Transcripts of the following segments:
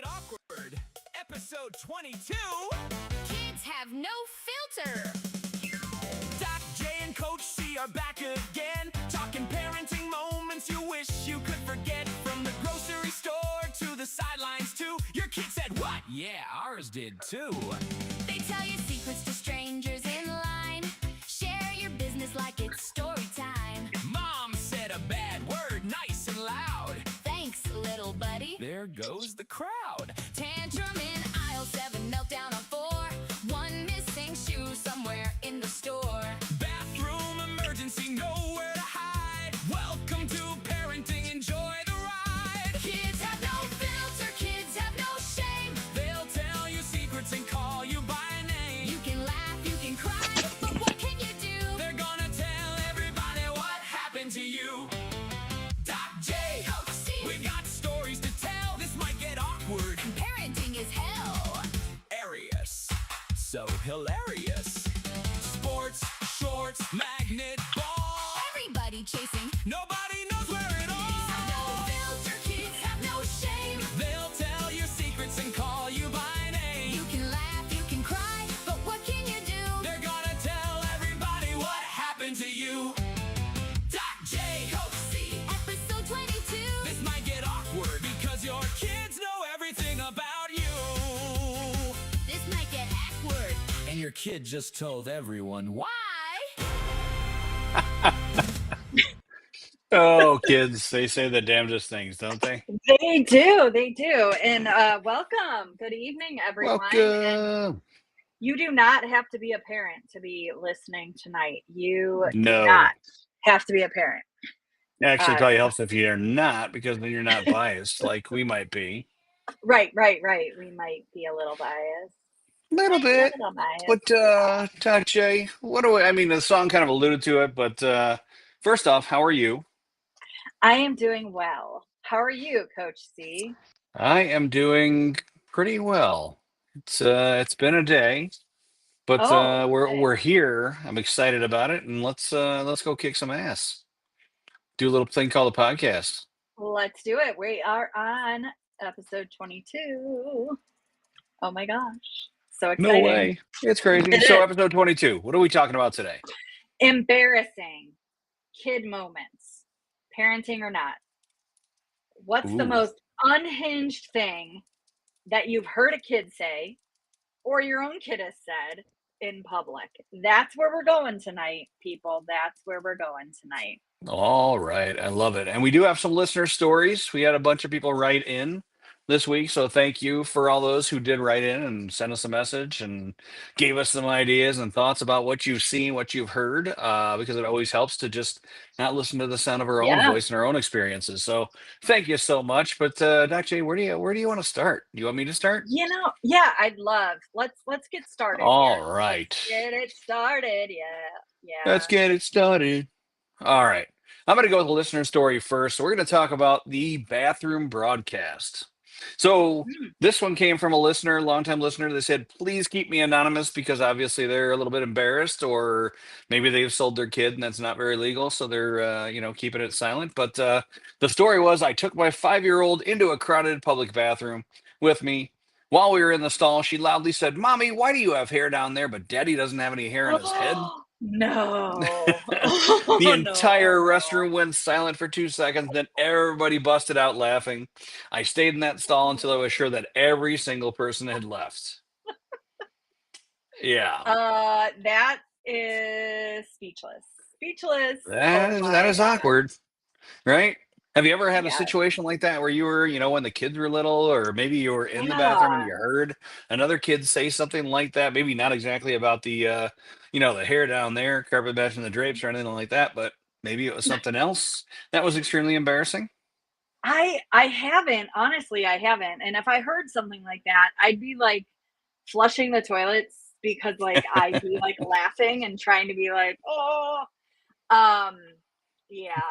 Get Awkward, episode 22. Kids have no filter. Doc J and Coach C are back again, talking parenting moments you wish you could forget. From the grocery store to the sidelines too. Your kid said what? Yeah, ours did too. They tell you secrets to strangers in line. Share your business like it's story time. Mom said a bad word, nice and loud. Thanks, little buddy. There goes the crowd. Tantrum in aisle 7, meltdown on 4. One missing shoe somewhere in the store. Bathroom emergency, nowhere to hide. Welcome to parenting, enjoy the ride. Kids have no filter, kids have no shame. They'll tell you secrets and call you by name. You can laugh, you can cry, but what can you do? They're gonna tell everybody what happened to you. Doc J, Coach C. we got stories to tell. This might get awkward. Parenting is hell. Arius, so hilarious. Sports, shorts, magnet ball. Everybody chasing. Nobody knows where it all. No filter, kids have no shame. They'll tell your secrets and call you by name. You can laugh, you can cry, but what can you do? They're gonna tell everybody what happened to you. Doc J, Coach C. Episode 22. this might get awkward because your kids know everything about you. This might get awkward. And your kid just told everyone why. Oh, kids, they say the damnedest things, don't they? They do. And welcome. Good evening, everyone. And Welcome. you do not have to be a parent to be listening tonight. You do No. not have to be a parent. Actually, Uh, probably helps if you're not, because then you're not biased like we might be. Right. We might be a little biased. A little A bit. little biased. But, Doc J, what do I mean, the song kind of alluded to it, but first off, how are you? I am doing well. How are you, Coach C? I am doing pretty well. It's been a day, but Oh, we're okay. we're here. I'm excited about it, and let's go kick some ass. Do a little thing called a podcast. Let's do it. We are on episode 22. Oh my gosh. So No exciting. way. It's crazy. It So is. episode 22. What are we talking about today? Embarrassing kid moments, parenting or not. What's the Ooh. most unhinged thing that you've heard a kid say or your own kid has said in public? That's where we're going tonight, people. That's where we're going tonight. All right. I love it. And we do have some listener stories. We had a bunch of people write in this week. So thank you for all those who did write in and send us a message and gave us some ideas and thoughts about what you've seen, what you've heard, because it always helps to just not listen to the sound of our own Yeah. voice and our own experiences. So thank you so much. But Dr. J, where do you want to start? You want me to start? Yeah, I'd love. Let's get started All here. right. Let's get it started. Yeah. Let's get it started. All right. I'm going to go with the listener story first. So we're going to talk about the bathroom broadcast. So Mm. this one came from a listener, longtime listener. They said, please keep me anonymous because obviously they're a little bit embarrassed, or maybe they've sold their kid and that's not very legal. So they're, keeping it silent. But the story was, I took my 5-year-old into a crowded public bathroom with me. While we were in the stall, she loudly said, Mommy, why do you have hair down there, but Daddy doesn't have any hair on his head? No. The entire No. restroom went silent for 2 seconds. Then everybody busted out laughing. I stayed in that stall until I was sure that every single person had left. Yeah, That is speechless. Speechless. that Oh is my God. awkward, right? Have you ever had a Yeah. situation like that where you were, when the kids were little, or maybe you were in the bathroom and Yeah. you heard another kid say something like that? Maybe not exactly about the hair down there, carpet matching the drapes or anything like that, but maybe it was something else that was extremely embarrassing. I haven't, honestly, I haven't. And if I heard something like that, I'd be like flushing the toilets because like I'd be like laughing and trying to be like, oh, yeah,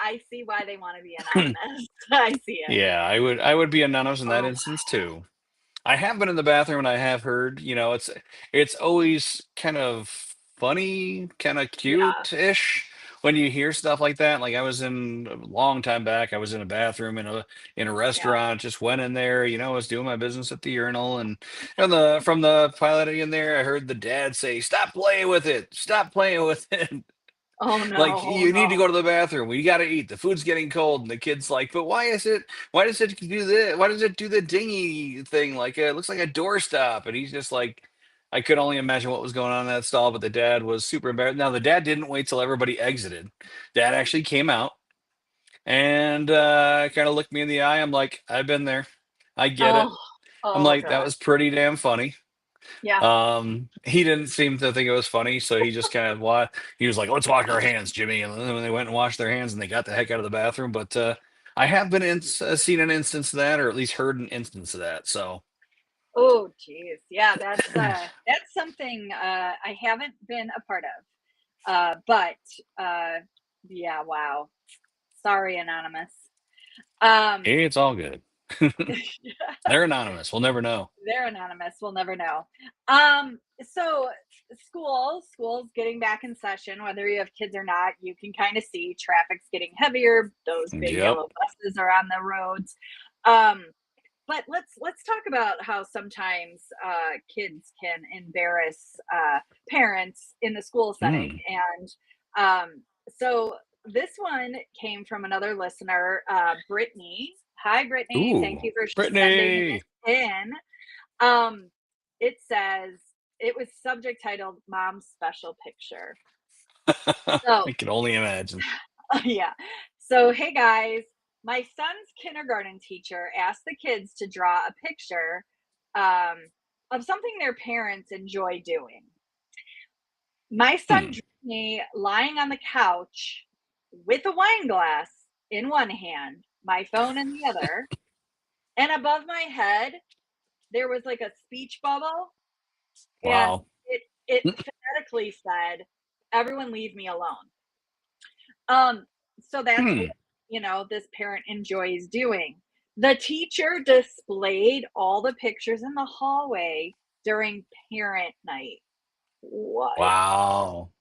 I see why they want to be anonymous. I see it. Yeah, I would be anonymous in that Oh, instance too. I have been in the bathroom and I have heard, it's always kind of funny, kind of yeah. cute-ish when you hear stuff like that, like I was in a long time back, I was in a bathroom in a Yeah. restaurant, just went in there, I was doing my business at the urinal, and from the piloting in there, I heard the dad say, "Stop playing with it, stop playing with it." Oh no. Like, Oh you need to no. go to the bathroom. We got to eat. The food's getting cold. And the kid's like, but why is it? Why does it do this? Why does it do the dingy thing? Like, it looks like a doorstop. And he's just like, I could only imagine what was going on in that stall. But the dad was super embarrassed. Now the dad didn't wait till everybody exited. Dad actually came out and kind of looked me in the eye. I'm like, I've been there. I get it. Oh. I'm Oh like, that god. was pretty damn funny. Yeah. He didn't seem to think it was funny, so he just kind of he was like, "Let's wash our hands, Jimmy." And then when they went and washed their hands, and they got the heck out of the bathroom. But I have been seen an instance of that, or at least heard an instance of that. So Oh geez. Yeah, that's something I haven't been a part of. But yeah, wow. Sorry, anonymous. Um it's all good. They're anonymous. We'll never know. they're anonymous. We'll never know. So schools getting back in session, whether you have kids or not, you can kind of see traffic's getting heavier. Those big Yep. yellow buses are on the roads. Um, but let's talk about how sometimes kids can embarrass parents in the school setting. Hmm. And so this one came from another listener, Brittany. Hi, Brittany. Thank Ooh, you for sending Brittany. this in. Um, it says it was subject titled "Mom's Special Picture." So I can only imagine. yeah. So hey guys, my son's kindergarten teacher asked the kids to draw a picture um, of something their parents enjoy doing. My son Hmm. drew me lying on the couch with a wine glass in one hand, my phone in the other, and above my head there was like a speech bubble, and Wow. it phonetically said, "Everyone leave me alone." Um, so that's what, Hmm. this parent enjoys doing. The teacher displayed all the pictures in the hallway during parent night. What? Wow.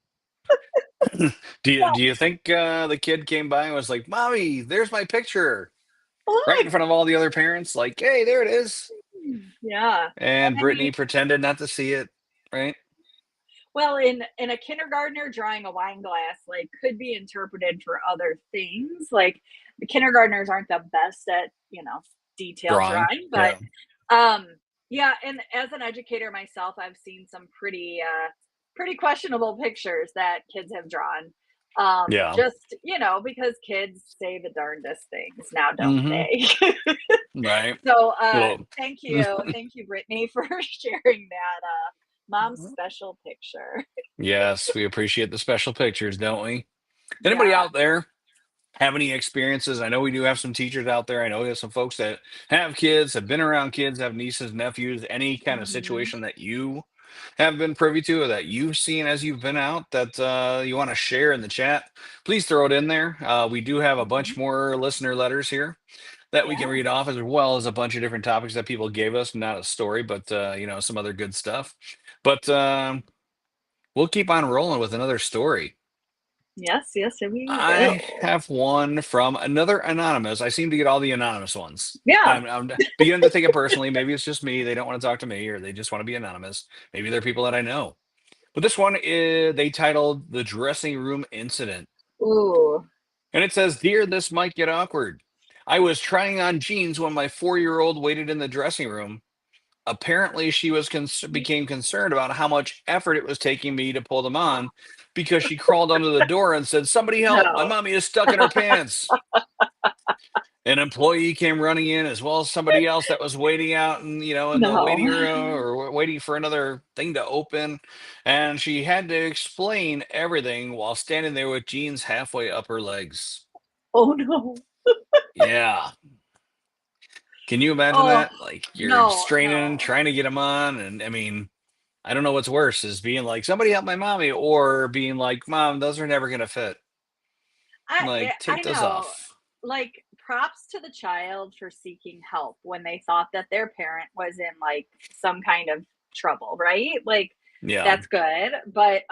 Do you think the kid came by and was like, "Mommy, there's my picture," right in What? front of all the other parents? Like, "Hey, there it is." Yeah. And And I mean, Brittany pretended not to see it, right? well, in a kindergartner drawing a wine glass, like, could be interpreted for other things. Like, the kindergartners aren't the best at, detailed Drawing. drawing, but Yeah. um yeah, and as an educator myself, I've seen some pretty questionable pictures that kids have drawn. Yeah. Just, because kids say the darndest things now, don't Hmm. they? Right. So, Well, thank you, Brittany, for sharing that mom's special picture. yes, we appreciate the special pictures, don't we? Anybody Yeah. out there have any experiences? I know we do have some teachers out there. I know we have some folks that have kids, have been around kids, have nieces, nephews, any kind of Mhm. situation that you have been privy to or that you've seen as you've been out that you want to share in the chat, please throw it in there. We do have a bunch Mhm. more listener letters here that we can Yeah. read off, as well as a bunch of different topics that people gave us, not a story, but some other good stuff. But we'll keep on rolling with another story. Yes, yes, we I will. have one from another anonymous. I seem to get all the anonymous ones. Yeah. I'm beginning to think it personally. Maybe it's just me. They don't want to talk to me, or they just want to be anonymous. Maybe they're people that I know. But this one is they titled "The Dressing Room Incident," Ooh. and it says, "Dear, this might get awkward. I was trying on jeans when my 4-year-old waited in the dressing room. Apparently, she was became concerned about how much effort it was taking me to pull them on, because she crawled under the door and said, 'Somebody help! My No. mommy is stuck in her pants.' An employee came running in, as well as somebody else that was waiting out in the No. waiting room, or waiting for another thing to open, and she had to explain everything while standing there with jeans halfway up her legs." Oh, no. Yeah. Can you imagine Oh, that? Like, you're no, straining, no. trying to get them on, and I mean, I don't know what's worse, is being like, "Somebody help my mommy," or being like, "Mom, those are never gonna fit." Like, I take those know. off. Like, props to the child for seeking help when they thought that their parent was in, like, some kind of trouble, right? Like, Yeah. That's good. But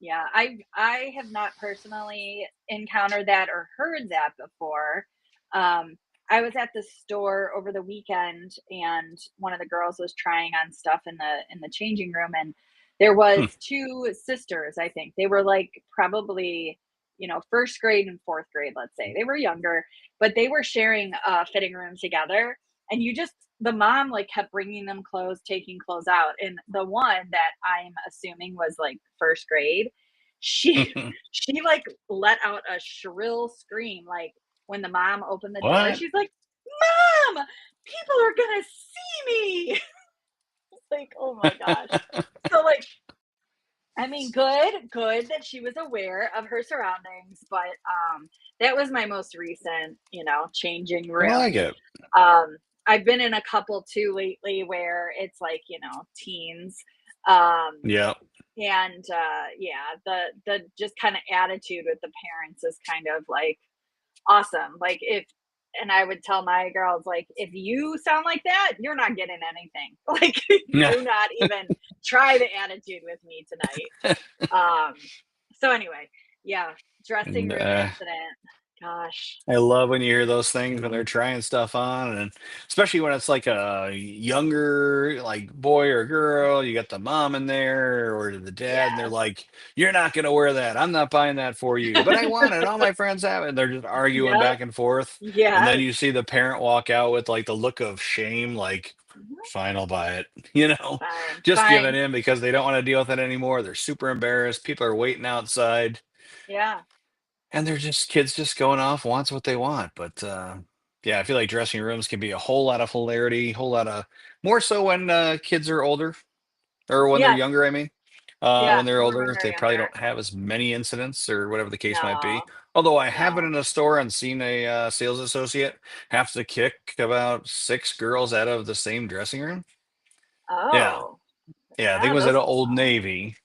yeah, I have not personally encountered that or heard that before. Um I was at the store over the weekend and one of the girls was trying on stuff in the changing room, and there Hmm. was two sisters, I think. They were like probably, first grade and fourth grade, let's say. They were younger, but they were sharing a fitting room together, and the mom like kept bringing them clothes, taking clothes out, and the one that I'm assuming was like first grade, she she like let out a shrill scream, like when the mom opened the door. What? She's like, "Mom, people are gonna see me!" Like, oh my gosh. So like, I mean, good that she was aware of her surroundings, but that was my most recent, changing I like room. it. I've been in a couple too lately where it's like, teens. Um, Yeah. and yeah, the just kind of attitude with the parents is kind of like awesome. Like and I would tell my girls, like, if you sound like that, you're not getting anything. Like, Yeah. do not even try the attitude with me tonight. So anyway, yeah, dressing And, room incident. Gosh. I love when you hear those things when they're trying stuff on, and especially when it's like a younger, like boy or girl. You got the mom in there or the dad, and they're Yes. like, "You're not gonna wear that. I'm not buying that for you." But I want it. All my friends have it. And they're just arguing Yep. back and forth, and then Yes. you see the parent walk out with like the look of shame, like, Mhm. "Fine, I'll buy it." You know, Fine. just giving Fine. in because they don't want to deal with it anymore. They're super embarrassed. People are waiting outside. Yeah. And they're just kids just going off wants what they want. But yeah, I feel like dressing rooms can be a whole lot of hilarity, whole lot of more so when kids are older or when they're Yes. younger. I mean, Yeah. when they're Or when older, they're they probably younger. don't have as many incidents or whatever the case might be. No. Although I have been No. in a store and seen a sales associate have to kick about six girls out of the same dressing room. Yeah, Oh. yeah, I think Yeah, it was at those an Old Navy,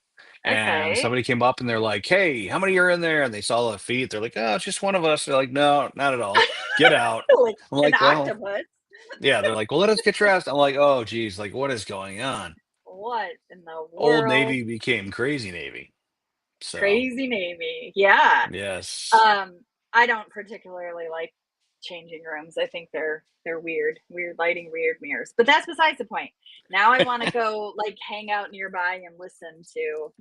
and okay. somebody came up and they're like, "Hey, how many are in there?" And they saw the feet. They're like, "Oh, it's just one of us." They're like, "No, not at all. Get out." Like I'm an like, "Well, octopus. yeah." They're like, "Well, let us get dressed." I'm like, "Oh, geez, like what is going on?" What in the Old world? Navy became Crazy Navy. So Crazy Navy. Yeah. yes, Um, I don't particularly like changing rooms. I think they're weird. Weird lighting, weird mirrors. But that's besides the point. Now I want to go like hang out nearby and listen to,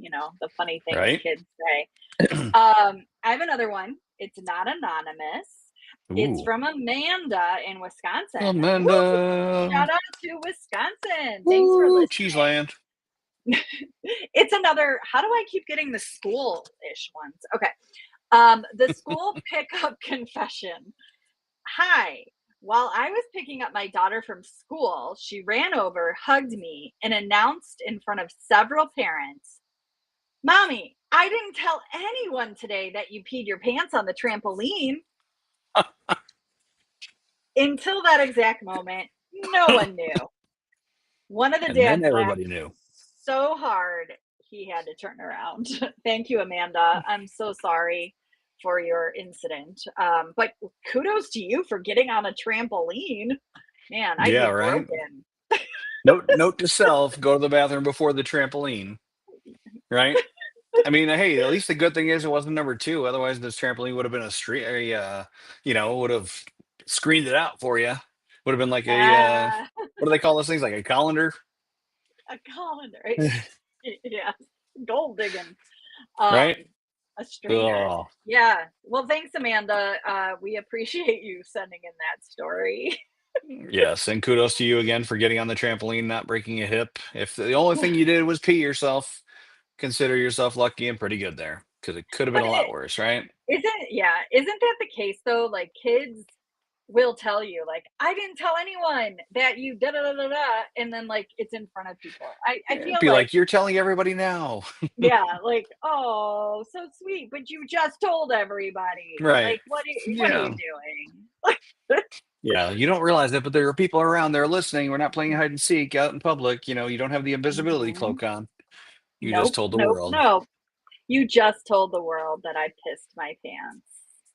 the funny things right. kids say. I have another one. It's not anonymous. It's Ooh, from Amanda in Wisconsin. Woo! Amanda. Shout out to Wisconsin. Thanks for Woo, listening. Cheeseland. It's another, how do I keep getting the school-ish ones? Okay. The school pickup confession. Hi. While I was picking up my daughter from school, she ran over, hugged me, and announced in front of several parents, "Mommy, I didn't tell anyone today that you peed your pants on the trampoline." Until that exact moment, no one knew. One of the And then dads everybody laughed knew. so hard he had to turn around. Thank you, Amanda. I'm so sorry for your incident. But kudos to you for getting on a trampoline. Man, I'd Yeah, be right. broken. Note to self: go to the bathroom before the trampoline. Right. I mean, hey, at least the good thing is it wasn't number two. Otherwise, this trampoline would have been a street, would have screened it out for you. Would have been like a, Ah, what do they call those things? Like a colander, a colander. Yeah, gold digging. Um, right? a strainer. Oh, Yeah. Well, thanks, Amanda. We appreciate you sending in that story. yes. And kudos to you again for getting on the trampoline, not breaking a hip. If the only thing you did was pee yourself, consider yourself lucky and pretty good there because it could have been But a lot worse, right? isn't that the case though? Like kids will tell you, like, "I didn't tell anyone that you da da da da da," and then like it's in front of people. I Yeah, feel be like, like, you're telling everybody now. yeah, like, "Oh, so sweet, but you just told everybody." Right. Like, what are you Yeah. doing? Yeah, you don't realize it, but there are people around there listening. We're not playing hide and seek out in public. You don't have the invisibility Mhm. cloak on. You just Nope, told the nope, world. nope. You just told the world that I pissed my pants.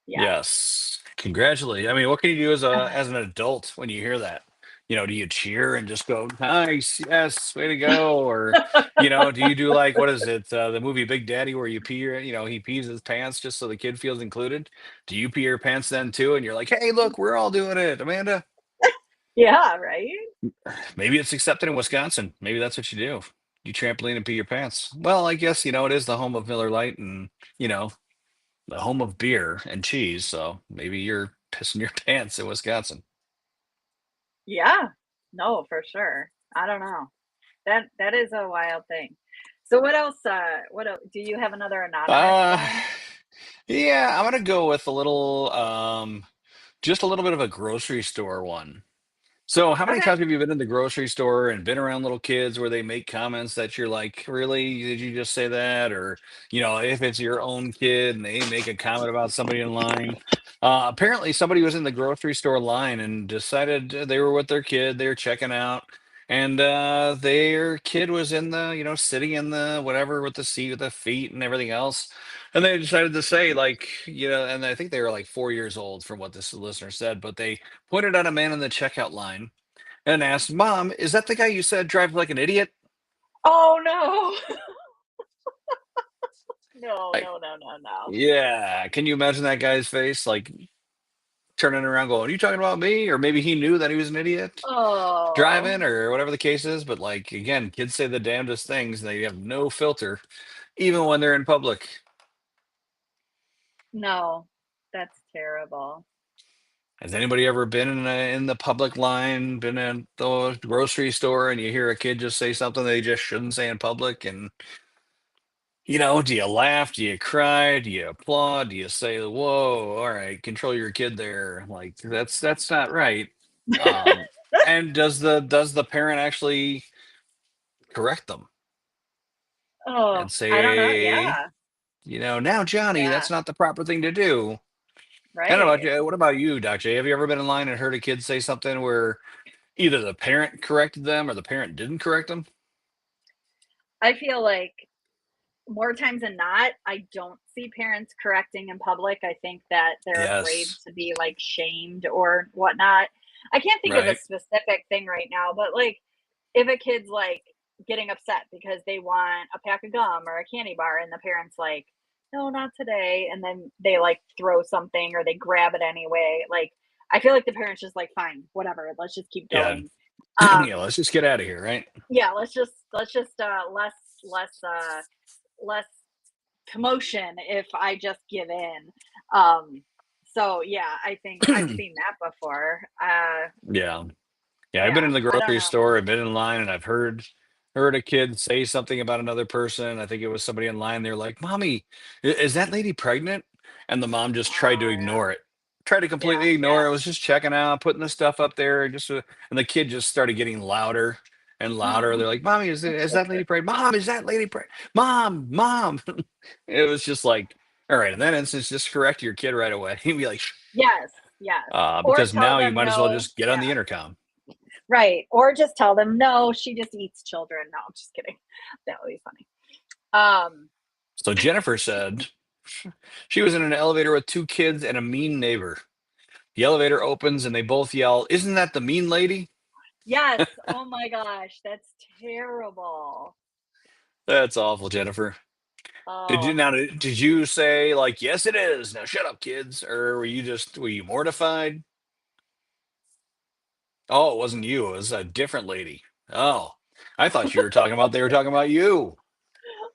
Yes. Yes. Congratulations. I mean, what can you do as an adult when you hear that? do you cheer and just go, nice, yes, way to go? Or, do you do like, what is it, the movie Big Daddy where you pee he pees his pants just so the kid feels included? Do you pee your pants then too? And you're like, hey, look, we're all doing it, Amanda. Yeah, right? Maybe it's accepted in Wisconsin. Maybe that's what you do. You trampoline and pee your pants. Well, I guess, it is the home of Miller Lite and, the home of beer and cheese. So maybe you're pissing your pants in Wisconsin. Yeah. No, for sure. I don't know. That is a wild thing. So what else, do you have another anonymous Uh, one? yeah, I'm gonna go with just a little bit of a grocery store one. So, how many Okay. times have you been in the grocery store and been around little kids where they make comments that you're like, really? Did you just say that? Or, if it's your own kid and they make a comment about somebody in line. Apparently, somebody was in the grocery store line and decided they were with their kid, they were checking out, and their kid was in the, sitting in the whatever with the seat with the feet and everything else. And they decided to say, like, and I think they were like 4 years old from what this listener said, but they pointed at a man in the checkout line and asked, Mom, is that the guy you said drives like an idiot? Oh no. No, Like, no, no, no, no. yeah. Can you imagine that guy's face? Like turning around going, are you talking about me? Or maybe he knew that he was an idiot Oh, driving or whatever the case is. But like, again, kids say the damnedest things. They have no filter, even when they're in public. no. That's terrible. Has anybody ever been in the public line, been in the grocery store, and you hear a kid just say something they just shouldn't say in public? And do you laugh? Do you cry? Do you applaud? Do you say, "Whoa, all right, control your kid there"? Like that's not right. Um, and does the parent actually correct them Oh, and I don't know. say, Yeah. now Johnny, Yeah. that's not the proper thing to do. I don't know about Right. you. What about you, Doc J? Have you ever been in line and heard a kid say something where either the parent corrected them or the parent didn't correct them? I feel like more times than not, I don't see parents correcting in public. I think that they're afraid Yes. to be like shamed or whatnot. I can't think of a Right. specific thing right now, but like if a kid's like getting upset because they want a pack of gum or a candy bar and the parents like, no, not today. And then they like throw something or they grab it anyway. Like I feel like the parents just like, fine, whatever, let's just keep Yeah. going. Yeah. Um, Let's just get out of here. Right. yeah, let's just less commotion if I just give in. Um, so yeah, I think I've seen that before. Yeah. Yeah, I've been Yeah, in the I don't grocery know. store, I've been in line, and I've heard a kid say something about another person. I think it was somebody in line. They're like, "Mommy, is that lady pregnant?" And the mom just tried to Oh ignore it. Tried to yeah, completely yeah, ignore it. Was just checking out, putting the stuff up there, and the kid just started getting louder and louder. yeah. They're like, "Mommy, is that lady pregnant? Mom, is that lady pregnant? Mom, mom." It was just like, all right, in that instance, just correct your kid right away. He'd be like, "Shh," Yes, yes. Or because tell now you them might as well no. just get on the Yeah, intercom. right. Or just tell them no. She just eats children. No, I'm just kidding. That would be funny. Um, So Jennifer said she was in an elevator with two kids and a mean neighbor. The elevator opens and they both yell, "Isn't that the mean lady?" yes. Oh my gosh, that's terrible. That's awful, Jennifer. Oh, Did you say like, "Yes, it is"? Now shut up, kids, or were you mortified? Oh, it wasn't you. It was a different lady. Oh, I thought you were talking about they were talking about you.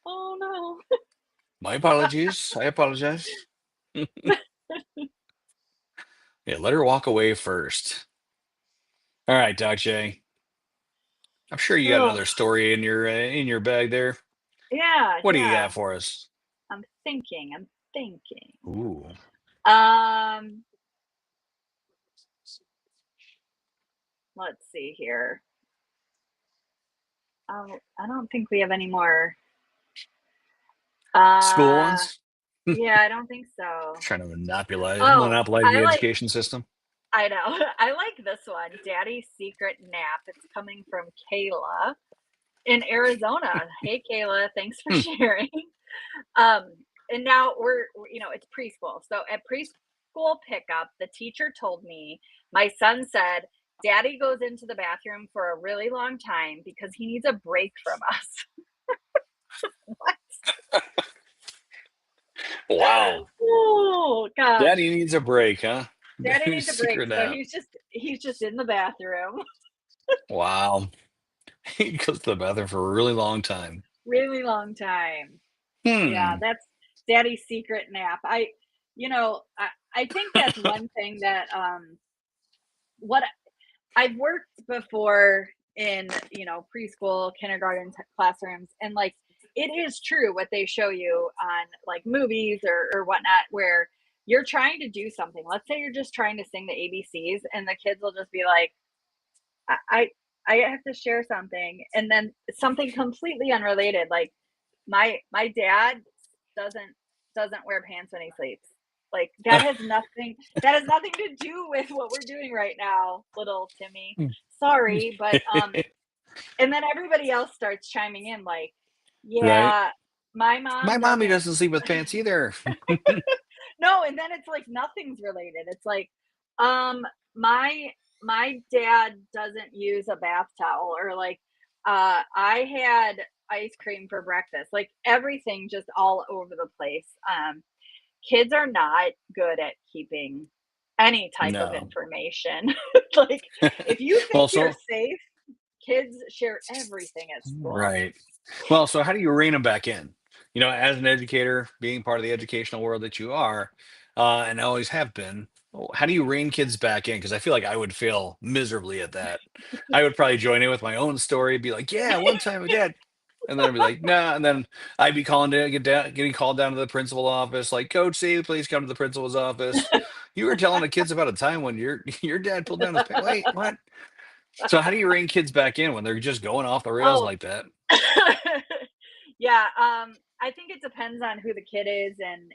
oh no. My apologies. I apologize. Yeah, let her walk away first. All right, Doc J. I'm sure you got Oh, another story in your bag there. yeah, What do you yeah. got for us? I'm thinking. I'm thinking. Ooh. Um, let's see here. I don't think we have any more. School Uh, ones? yeah, I don't think so. Trying to Oh, monopolize the I like. education system. I know. I like this one. Daddy's secret nap. It's coming from Kayla in Arizona. Hey, Kayla, thanks for Hmm. sharing. Um, and now it's preschool. So at preschool pickup, the teacher told me my son said Daddy goes into the bathroom for a really long time because he needs a break from us. What? Wow. Oh Daddy gosh. needs a break, huh? Daddy needs a break. Secret So nap. he's just in the bathroom. Wow. He goes to the bathroom for a really long time. Really long time. Yeah, Hmm. that's Daddy's secret nap. I think that's one thing that what I've worked before in, preschool, kindergarten classrooms, and like it is true what they show you on like movies or whatnot, where you're trying to do something. Let's say you're just trying to sing the ABCs, and the kids will just be like, I, I, I have to share something, and then something completely unrelated. Like my dad doesn't doesn't wear pants when he sleeps. Like that has nothing to do with what we're doing right now, little Timmy. Sorry, but and then everybody else starts chiming in like, Right? yeah, my My mom mommy doesn't. doesn't sleep with pants either. No, and then it's like nothing's related. It's like, um, my my dad doesn't use a bath towel, or like, I had ice cream for breakfast. Like everything just all over the place. Kids are not good at keeping any type of No. information. Like if you think Well, you're so safe, kids share everything at school. right. Well, so how do you rein them back in? As an educator, being part of the educational world that you are, and always have been, how do you rein kids back in? Because I feel like I would fail miserably at that. I would probably join in with my own story, be like, "Yeah, one time my dad," and then I'd be like, "Nah," and then I'd be getting called down to the principal office, like, "Coach C, please come to the principal's office. You were telling the kids about a time when your dad pulled down his pants." Wait, what? So how do you rein kids back in when they're just going off the rails Oh, like that? yeah, I think it depends on who the kid is, and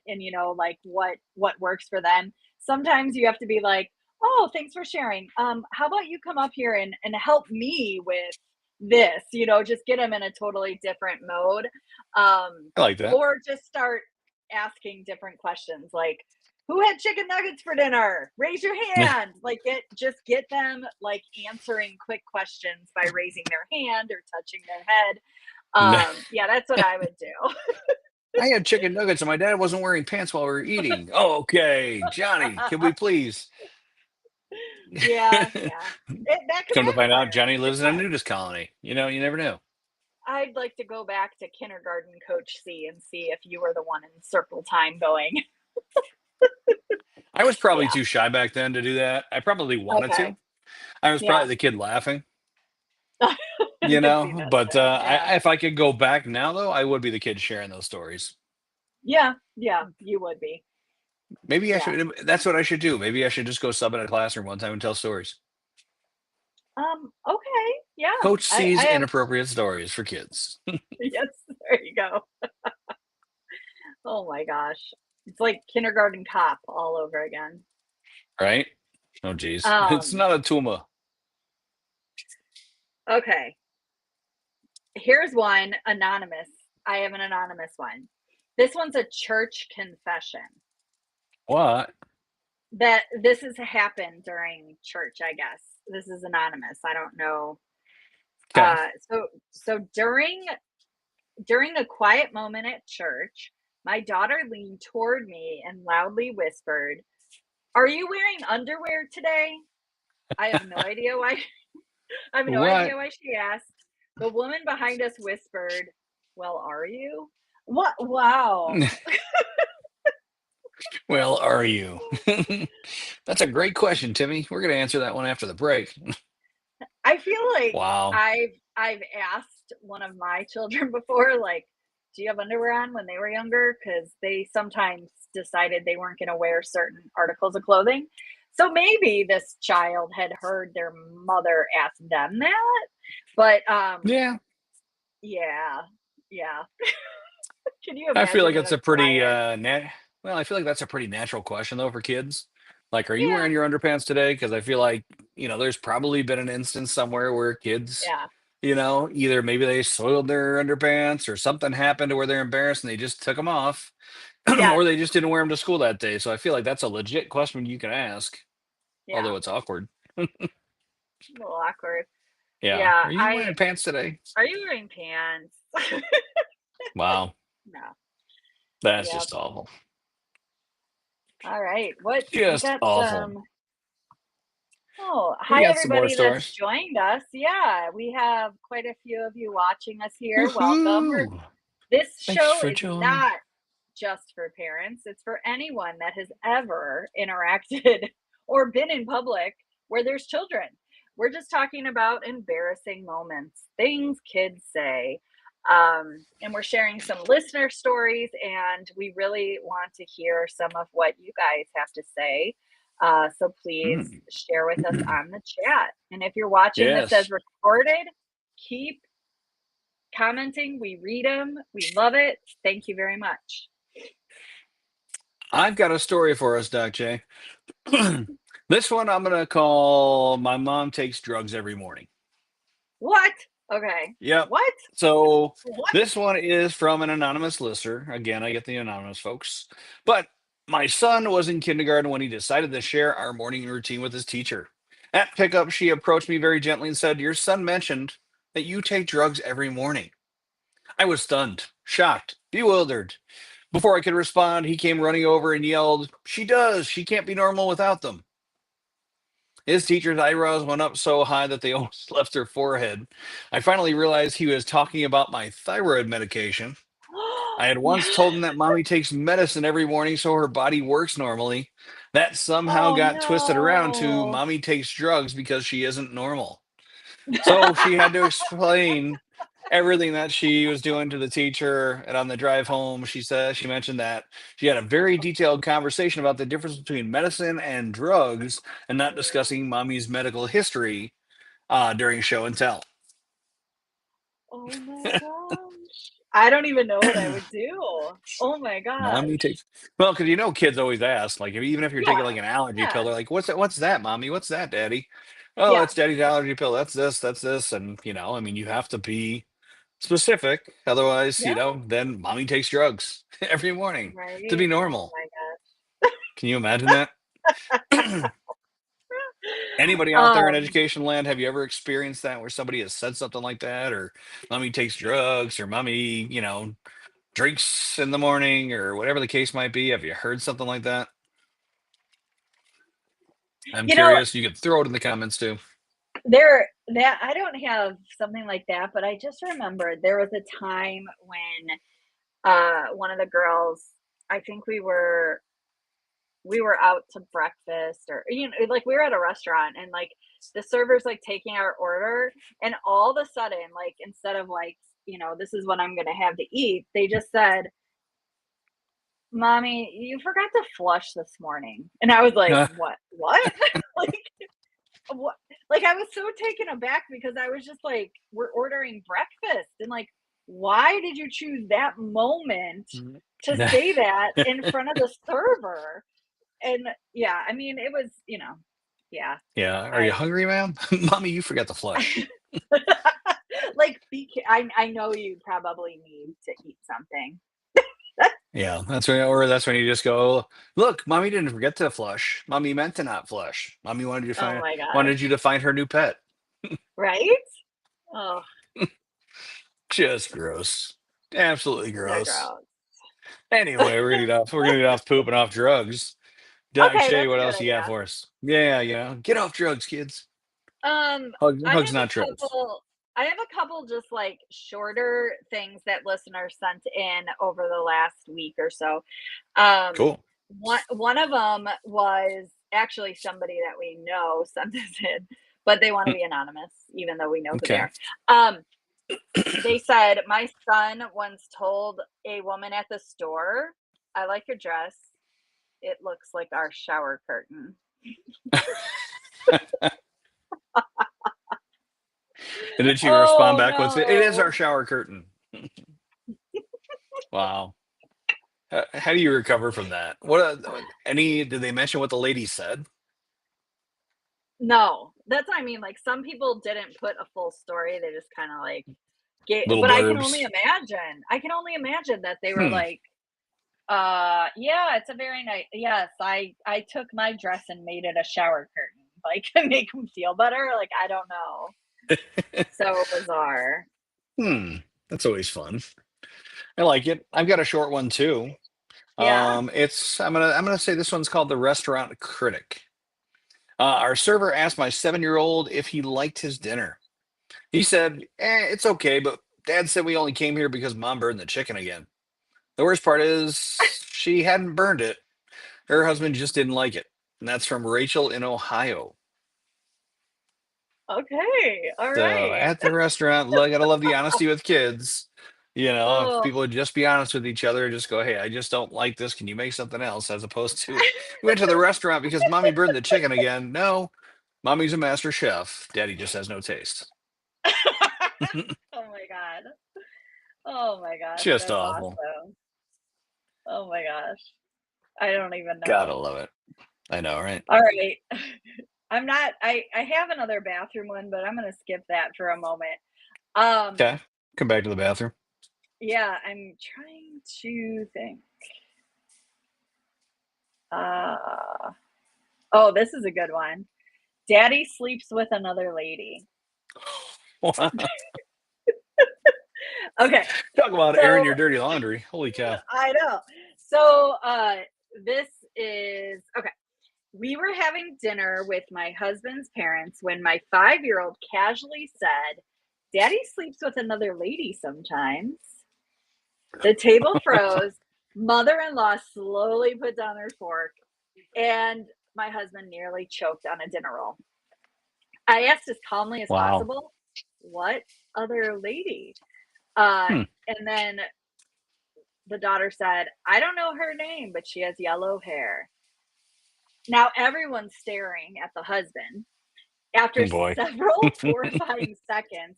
like what works for them. Sometimes you have to be like, "Oh, thanks for sharing. How about you come up here and help me with this?" Just get them in a totally different mode. Um, I like that. or just start asking different questions like, "Who had chicken nuggets for dinner? Raise your hand." Like get them like answering quick questions by raising their hand or touching their head. Yeah, that's what I would do. I had chicken nuggets and my dad wasn't wearing pants while we were eating. Oh, okay. Johnny, can we please? Yeah, yeah. That could Come to find out, backfire. Johnny It lives in a could. nudist colony. You never know. I'd like to go back to kindergarten Coach C and see if you were the one in circle time going. I was probably Yeah. too shy back then to do that. I probably wanted Okay. to. I was Yeah. probably the kid laughing, I could see that but too. Yeah. if I could go back now, though, I would be the kid sharing those stories. Yeah. Yeah. You would be. Maybe I Yeah. should. That's what I should do. Maybe I should just go sub in a classroom one time and tell stories. Okay. Yeah. Coach I sees have. inappropriate stories for kids. Yes. There you go. Oh my gosh. It's like kindergarten cop all over again. Right? Oh, geez. It's Um. not a tumor. Okay. Here's one anonymous. I have an anonymous one. This one's a church confession What? that this has happened during church, I guess. This is anonymous. I don't know. Okay. So during a quiet moment at church, my daughter leaned toward me and loudly whispered, "Are you wearing underwear today?" I have no idea why. I have no What? idea why she asked. The woman behind us whispered, "Well, are you?" What? Wow. Well, are you? That's a great question, Timmy. We're going to answer that one after the break. I feel like Wow. I've asked one of my children before, like, "Do you have underwear on?" when they were younger, because they sometimes decided they weren't going to wear certain articles of clothing. So maybe this child had heard their mother ask them that, but Yeah. yeah, yeah. Can you I feel imagine like in it's a a pretty quiet? well, I feel like that's a pretty natural question though for kids. Like, are you Yeah, wearing your underpants today? Because I feel like, there's probably been an instance somewhere where kids, yeah, either maybe they soiled their underpants or something happened to where they're embarrassed and they just took them off, yes, or they just didn't wear them to school that day. So I feel like that's a legit question you can ask, yeah. although it's awkward. A little awkward. Yeah. Yeah, Are you wearing pants today? are you wearing pants? Wow. No. That's Yep. just awful. All right. What we Just got awful. some Oh, We hi got some more everybody that's stories. joined us. Yeah, we have quite a few of you watching us here. Welcome. Woohoo! This Thanks show for is joining. not just for parents, it's for anyone that has ever interacted or been in public where there's children. We're just talking about embarrassing moments, things kids say. And we're sharing some listener stories, and we really want to hear some of what you guys have to say. So please Mm. share with us on the chat. And if you're watching this as Yes. recorded, keep commenting. We read them. We love it. Thank you very much. I've got a story for us, Doc J. This one I'm going to call My Mom Takes Drugs Every Morning. What? Okay. Yep. What? So What? this one is from an anonymous listener. Again, I get the anonymous folks. But my son was in kindergarten when he decided to share our morning routine with his teacher. At pickup, she approached me very gently and said, "Your son mentioned that you take drugs every morning." I was stunned, shocked, bewildered. Before I could respond, he came running over and yelled, "She does. She can't be normal without them." His teacher's eyebrows went up so high that they almost left her forehead. I finally realized he was talking about my thyroid medication. I had once told him that mommy takes medicine every morning so her body works normally. That somehow Oh got twisted around to no. mommy takes drugs because she isn't normal. So she had to explain everything that she was doing to the teacher. And on the drive home, she mentioned that she had a very detailed conversation about the difference between medicine and drugs and not discussing mommy's medical history during show and tell. Oh my gosh. I don't even know what I would do. Oh my Mommy gosh. takes well, because kids always ask, like even if you're taking Yeah. like an allergy pill, Yeah. they're like, What's that, mommy? What's that, daddy?" "Oh, Yeah. it's daddy's allergy pill. That's this." And I mean, you have to be specific. Otherwise, Yeah. then mommy takes drugs every morning to Right. be Oh normal. my Can you imagine that? Anybody out gosh. there in education land, have you ever experienced that where somebody has said something like that, or mommy takes drugs, or mommy, drinks in the morning, or whatever the case might be? Have you heard something like that? I'm You know, curious. You could throw it in the comments too. there that I don't have something like that, but I just remembered there was a time when one of the girls, I think we were out to breakfast, or like we were at a restaurant, and like the server's like taking our order, and all of a sudden, like, instead of like, this is what I'm gonna have to eat, they just said, "Mommy, you forgot to flush this morning." And I was like, what? Like, what? Like, I was so taken aback because I was just like, we're ordering breakfast, and like, why did you choose that moment to say that in front of the server? And yeah, I mean, it was, yeah, Yeah. Are you I hungry, ma'am? Mommy, you forgot to flush. like, I know you probably need to eat something. Yeah, that's when you just go, "Look, mommy didn't forget to flush. Mommy meant to not flush. Mommy Oh my wanted you gosh. to find her new pet." Right? Oh, Just gross. Absolutely so gross. gross. Anyway, we're gonna get off pooping off drugs. Doc Okay, Shay, that's a what good else you got idea. for us? Yeah, get off drugs, kids. Um, I Hugs, have not a drugs. couple I have a couple just like shorter things that listeners sent in over the last week or so. Um, Cool. one of them was actually somebody that we know sent this in, but they want to Hmm, be anonymous, even though we know who they okay. are. Um, they said, "My son once told a woman at the store, 'I like your dress. It looks like our shower curtain.'" And did she respond Oh back with, "It is our no. shower curtain"? Wow. How do you recover from that? Did they mention what the lady said? No, that's what I mean. Like, some people didn't put a full story. They just kind of like Little but I can only blurbs. imagine. I can only imagine that they were Hmm. like, yeah, it's a very nice, yes, I took my dress and made it a shower curtain." like make them feel better. Like, I don't know. So bizarre. That's always fun. I like it. I've got a short one too. Yeah. It's I'm gonna say this one's called The Restaurant Critic. Our server asked my 7-year old if he liked his dinner. He said, it's okay, but Dad said we only came here because Mom burned the chicken again. The worst part is she hadn't burned it. Her husband just didn't like it. And that's from Rachel in Ohio. Okay. All So right. at the restaurant, gotta love the honesty with kids. If Oh. people would just be honest with each other and just go, hey, I just don't like this. Can you make something else? As opposed to, we went to the restaurant because mommy burned the chicken again. No, mommy's a master chef. Daddy just has no taste. Oh my god. Oh my gosh. Just That's awful. awesome. Oh my gosh. I don't even Gotta know. love it. I know, right? All right. I have another bathroom one, but I'm gonna skip that for a moment. Okay. Come back to the bathroom. Yeah, I'm trying to think. Oh, this is a good one. Daddy sleeps with another lady. Okay. Talk about airing So your dirty laundry. Holy cow. I know. So this is okay. We were having dinner with my husband's parents when my 5-year-old casually said, Daddy sleeps with another lady sometimes. The table froze. Mother-in-law slowly put down her fork, and my husband nearly choked on a dinner roll. I asked as calmly as Wow. possible, what other lady? Hmm. And then the daughter said, I don't know her name, but she has yellow hair. Now everyone's staring at the husband. After Oh boy. several horrifying seconds,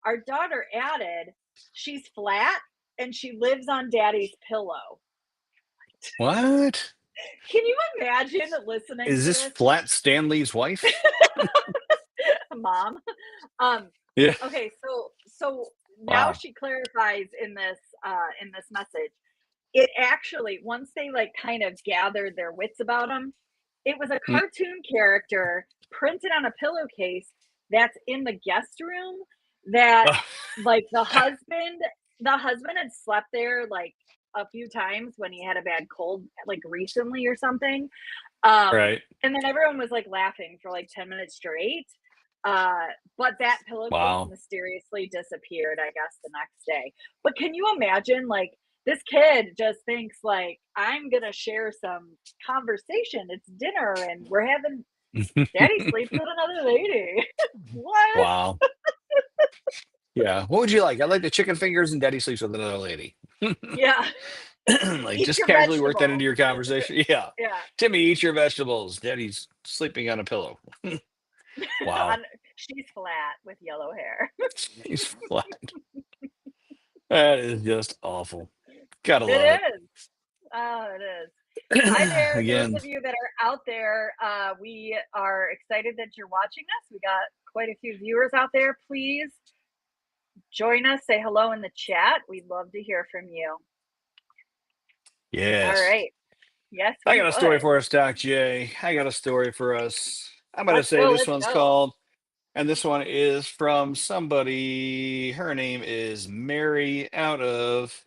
our daughter added, she's flat and she lives on daddy's pillow. What? Can you imagine listening Is to this this? Flat Stanley's wife? Mom. Yeah. Okay, so now Wow. she clarifies in this message. It actually, once they like kind of gathered their wits about him, it was a Mm. cartoon character printed on a pillowcase that's in the guest room that like the husband had slept there like a few times when he had a bad cold like recently or something. Right. And then everyone was like laughing for like 10 minutes straight. But that pillowcase Wow. mysteriously disappeared, I guess, the next day. But can you imagine, like, this kid just thinks, like, I'm gonna share some conversation. It's dinner and we're having daddy sleeps with another lady. What? Wow. Yeah. What would you like? I like the chicken fingers and daddy sleeps with another lady. Yeah. Like Eat just your casually work that into vegetables. your conversation. Yeah. Yeah. Timmy, eat your vegetables. Daddy's sleeping on a pillow. Wow. She's flat with yellow hair. He's flat. That is just awful. Gotta It love it. is. Oh, it is. Hi there, those Again, of you that are out there. We are excited that you're watching us. We got quite a few viewers out there. Please join us. Say hello in the chat. We'd love to hear from you. All yes. right. Yes, I we got a story would. for us, Doc J. I got a story for us. I'm gonna Let's say go. this Let's one's go. called, and this one is from somebody. Her name is Mary out of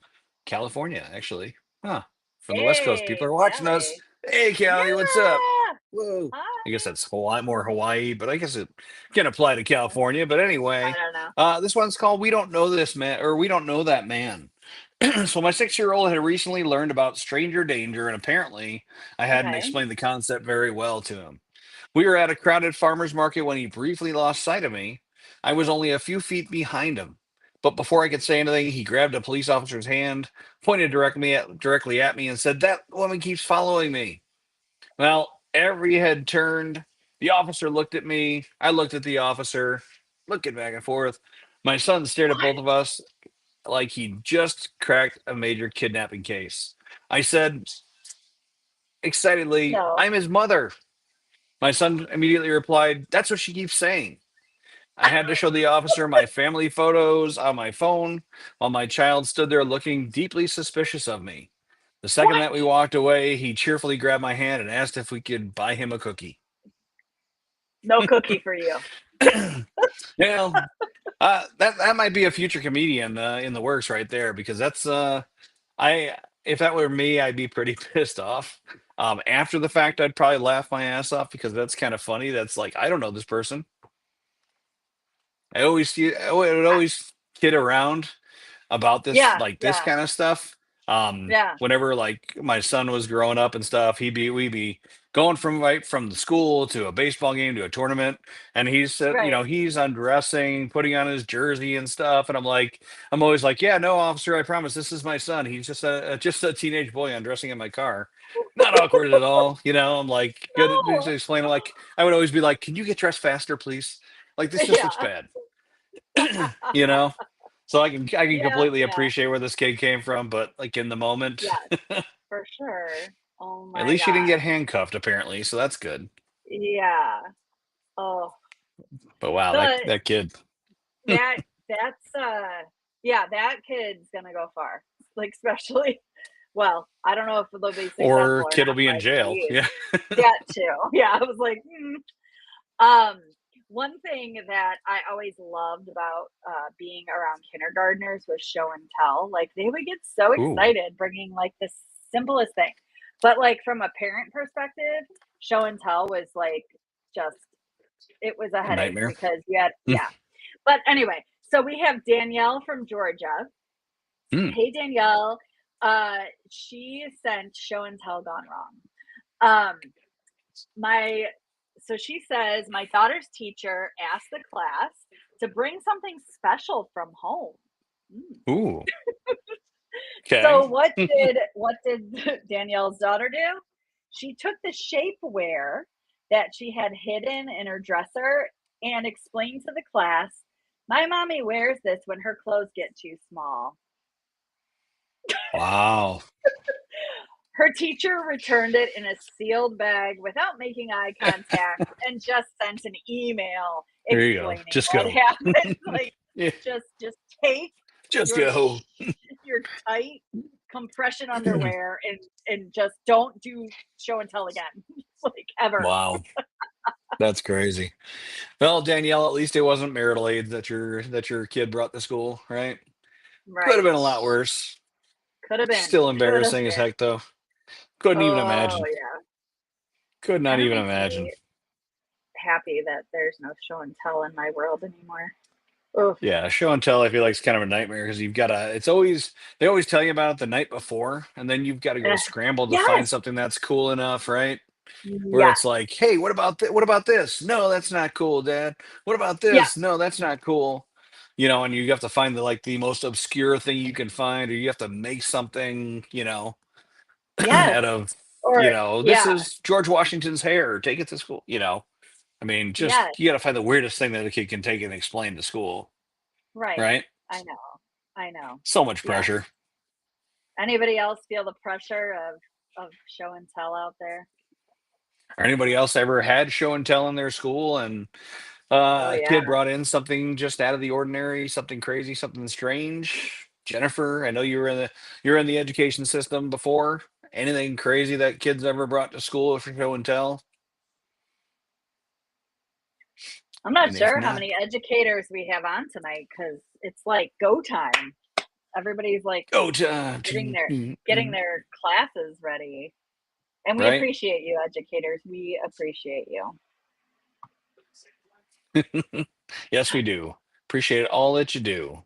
California, actually. Huh. From the West Coast. People Hey, are watching us. Callie. Hey, Callie, what's up? Yeah. Whoa. I guess Hi. that's Hawaii, more Hawaii, but I guess it can apply to California. But I anyway, don't know. this one's called We Don't Know This Man, or We Don't Know That Man. So my 6-year-old had recently learned about stranger danger, and apparently I hadn't Okay. explained the concept very well to him. We were at a crowded farmer's market when he briefly lost sight of me. I was only a few feet behind him. But before I could say anything, he grabbed a police officer's hand, pointed directly at me, and said, That woman keeps following me. Well, every head turned. The officer looked at me. I looked at the officer, looking back and forth. My son stared at What? both of us like he just cracked a major kidnapping case. I said excitedly, No. I'm his mother. My son immediately replied, That's what she keeps saying. I had to show the officer my family photos on my phone while my child stood there looking deeply suspicious of me. The second that we What? walked away, he cheerfully grabbed my hand and asked if we could buy him a cookie. No cookie for you. Yeah, that might be a future comedian in the works right there because that's I if that were me, I'd be pretty pissed off. After the fact, I'd probably laugh my ass off because that's kind of funny. That's like I don't know this person. I would I- always kid around about this Yeah, like this yeah, kind of stuff. yeah. Whenever like my son was growing up and stuff, we'd be going from right from the school to a baseball game to a tournament, and Right. he's undressing, putting on his jersey and stuff, and I'm always like, yeah, no, officer, I promise, this is my son. He's just a teenage boy undressing in my car. Not awkward at all, I'm like good to No. explain. Like I would always be like, can you get dressed faster, please? Like this just looks Yeah. bad, you know. So I can Yeah, completely yeah, appreciate where this kid came from, but like in the moment, yes, for sure. Oh at my least she didn't get gosh. handcuffed apparently, so that's good. Yeah. Oh, But wow, that the that kid that that's yeah, that kid's gonna go far. Like especially well, I don't know if they'll be or successful or kid will not, be in but jail. geez, Yeah. that too. Yeah, I was like, Um, one thing that I always loved about being around kindergartners was show and tell. Like they would get so Ooh, excited bringing like the simplest thing, but like from a parent perspective, show and tell was like just it was a a headache nightmare. because you had yeah. But anyway, so we have Danielle from Georgia. Hmm. Hey Danielle, she sent show and tell gone wrong. My so she says my daughter's teacher asked the class to bring something special from home. Mm. Ooh. Okay. So what did Danielle's daughter do? She took the shapewear that she had hidden in her dresser and explained to the class, "My mommy wears this when her clothes get too small." Wow. Her teacher returned it in a sealed bag without making eye contact and just sent an email There you go. explaining Just what go. happened. Like, Yeah. just take Just your go. your tight compression underwear and just don't do show and tell again, like ever. Wow. That's crazy. Well, Danielle, at least it wasn't marital aid that your kid brought to school, right? Could have Right? been a lot worse. Could have been. Still Could have embarrassing as been. heck though. Couldn't even Oh imagine. yeah. Could not Kind of even makes imagine. me happy that there's no show and tell in my world anymore. Oof. Yeah, show and tell I feel like it's kind of a nightmare because you've got to it's always they always tell you about it the night before and then you've got to go Eh, scramble to find yes. something that's cool enough, right? Where it's Yes. like, "Hey, what about this? No, that's not cool, dad. What about Yes. this? No, that's not cool." And you have to find the most obscure thing you can find or you have to make something, Yes. out of, Or this yeah. is George Washington's hair. Take it to school. I mean, just Yes. you got to find the weirdest thing that a kid can take and explain to school, Right. right? I know. I know. So much Yes. pressure. Anybody else feel the pressure of show and tell out there? Or anybody else ever had show and tell in their school and Oh a yeah. kid brought in something just out of the ordinary, something crazy, something strange? Jennifer, I know you're in the education system before. Anything crazy that kids ever brought to school for show and tell? I'm not And if sure how not, many educators we have on tonight because it's like go time. Everybody's like go to getting their classes ready. And we right. appreciate you, educators. We appreciate you. Yes, we do. Appreciate all that you do.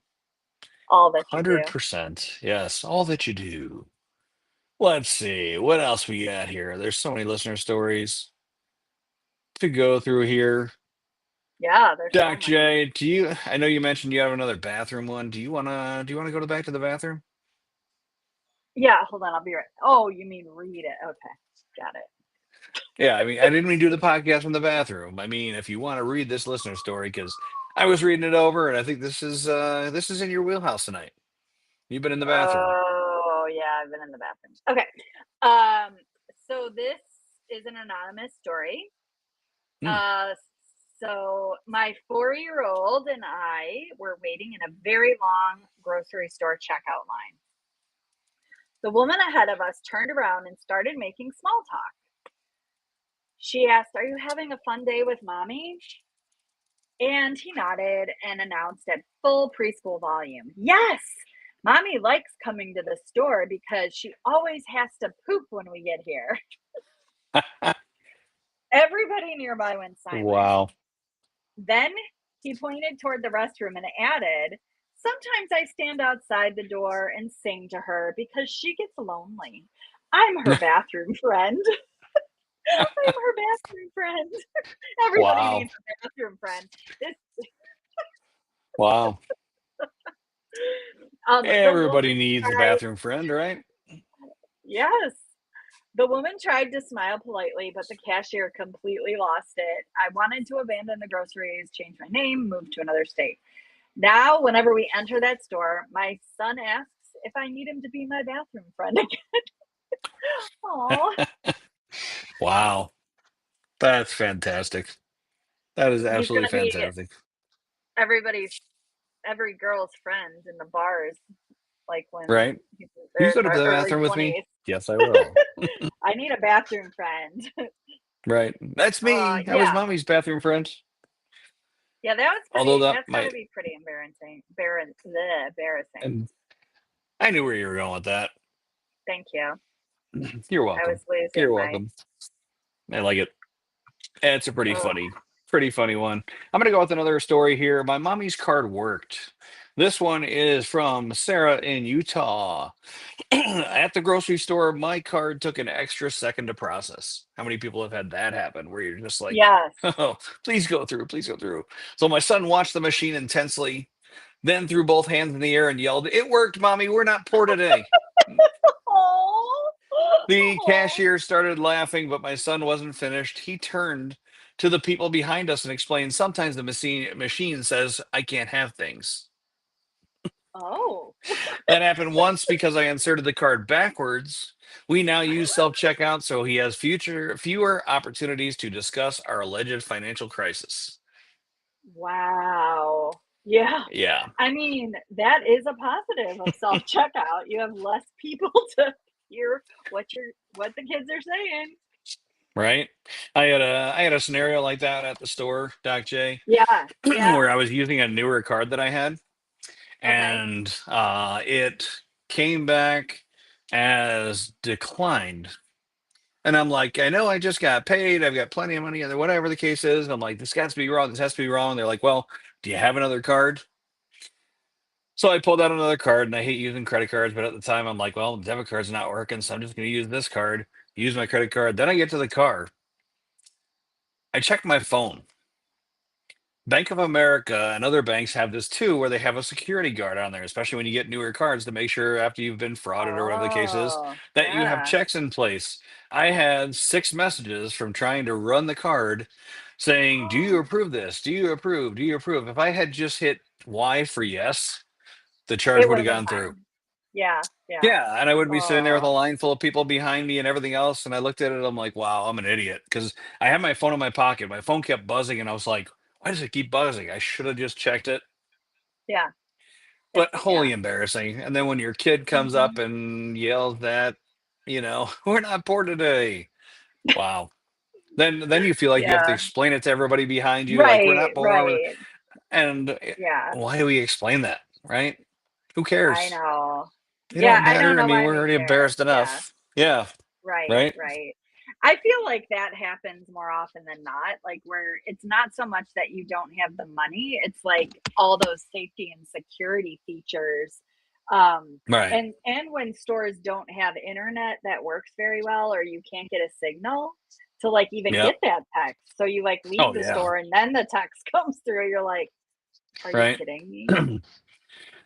All that you do. 100%. Yes, all that you do. Let's see. What else we got here? There's so many listener stories to go through here. Yeah, there's so Doc many. J, I know you mentioned you have another bathroom one. Do you wanna go back to the bathroom? Yeah, hold on, I'll be right. Oh, you mean read it. Okay. Got it. Yeah, I mean, I didn't mean do the podcast from the bathroom. I mean, if you want to read this listener story, because I was reading it over and I think this is in your wheelhouse tonight. You've been in the bathroom. Oh, yeah, I've been in the bathroom. Okay. Um, so this is an anonymous story. Hmm. Uh, so my 4-year-old and I were waiting in a very long grocery store checkout line. The woman ahead of us turned around and started making small talk. She asked, "Are you having a fun day with mommy?" And he nodded and announced at full preschool volume, "Yes, mommy likes coming to the store because she always has to poop when we get here." Everybody nearby went silent. Wow. Then he pointed toward the restroom and added, "Sometimes I stand outside the door and sing to her because she gets lonely. I'm her bathroom friend." I'm her bathroom friend. Everybody Wow. needs a bathroom friend. This Wow. the woman Everybody needs a tried, bathroom friend, right? yes. The woman tried to smile politely, but the cashier completely lost it. "I wanted to abandon the groceries, change my name, move to another state. Now, whenever we enter that store, my son asks if I need him to be my bathroom friend again." Aw. Wow. That's fantastic. That is He's absolutely gonna be fantastic. everybody's every girl's friend in the bars, like when Right? he's in You their go to the early bathroom with me? 20s. Yes, I will. "I need a bathroom friend." Right. That's me. I was Yeah. mommy's bathroom friend. Yeah, Although that that's gotta might, be pretty embarrassing. Embarrassing. and I knew where you were going with that. Thank you. You're I was welcome. You're losing my welcome. I like it. It's a oh, pretty funny one. I'm gonna go with another story here. My mommy's card worked. This one is from Sarah in Utah. At the grocery store, my card took an extra second to process. How many people have had that happen where you're just like, yes. oh, please go through, please go through. So my son watched the machine intensely, then threw both hands in the air and yelled, "It worked, mommy. We're not poor today." Oh. The Oh. cashier started laughing, but my son wasn't finished. He turned to the people behind us and explained, "Sometimes the machine says I can't have things." Oh. That happened once because I inserted the card backwards. We now use self checkout, so he has fewer opportunities to discuss our alleged financial crisis. Wow. Yeah. Yeah, I mean, that is a positive of self-checkout. You have less people to hear what the kids are saying. right. I had a scenario like that at the store, Doc J, Yeah. Yeah. where I was using a newer card that I had, Okay. and it came back as declined. And I'm like, I know I just got paid. I've got plenty of money, or whatever the case is. And I'm like, this has to be wrong. This has to be wrong. They're like, well, do you have another card? So I pulled out another card, and I hate using credit cards, but at the time I'm like, well, the debit card's not working, so I'm just going to use this card, use my credit card. Then I get to the car. I check my phone. Bank of America and other banks have this too, where they have a security guard on there, especially when you get newer cards to make sure after you've been frauded or whatever the case is, Oh, that you have yeah. checks in place. I had 6 messages from trying to run the card saying, "Do you approve this? Do you approve? Do you approve?" If I had just hit Y for yes, the charge It would would have have been gone through. fine. Yeah. Yeah. Yeah, and I would be sitting there with a Oh. line full of people behind me and everything else. And I looked at it, I'm like, wow, I'm an idiot. Because I had my phone in my pocket. My phone kept buzzing, and I was like, why does it keep buzzing? I should have just checked it. Yeah. But Yeah. wholly embarrassing. And then when your kid comes up Mhm. and yells that, we're not poor today. Wow. Then you feel like you have to Yeah. explain it to everybody behind you, like we're Right, not poor. right. And Yeah. why do we explain that? Right? Who I cares? know. It Yeah, don't I don't matter. I know mean, why we're we already care. embarrassed Yeah. enough. Yeah. Right, Right. right. I feel like that happens more often than not, like where it's not so much that you don't have the money, it's like all those safety and security features. Um, Right. and when stores don't have internet that works very well, or you can't get a signal to like even Yep. get that text. So you like leave Oh the yeah. store and then the text comes through. You're like, are you Right. kidding me?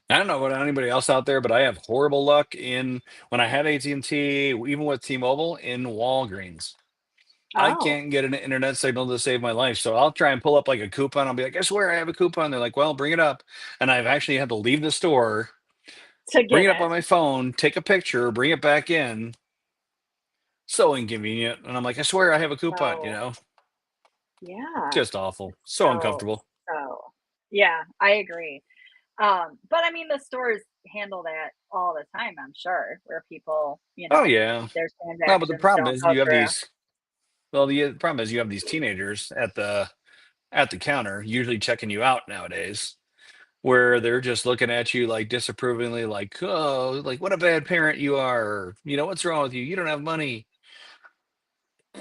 I don't know about anybody else out there, but I have horrible luck in when I had AT&T, even with T-Mobile in Walgreens. I Oh, can't get an internet signal to save my life. So I'll try and pull up like a coupon. I'll be like, I swear I have a coupon. They're like, well, bring it up. And I've actually had to leave the store, to bring get it up it. on my phone, take a picture, bring it back in. So inconvenient. And I'm like, I swear I have a coupon, So yeah. Just awful. So So, uncomfortable. so yeah, I agree. But I mean, the stores handle that all the time, I'm sure, where people, Oh yeah. their No, but the transactions problem don't is go you have through. Well, the problem is you have these teenagers at the counter, usually checking you out nowadays, where they're just looking at you like disapprovingly, like, oh, like what a bad parent you are. Or, what's wrong with you? You don't have money.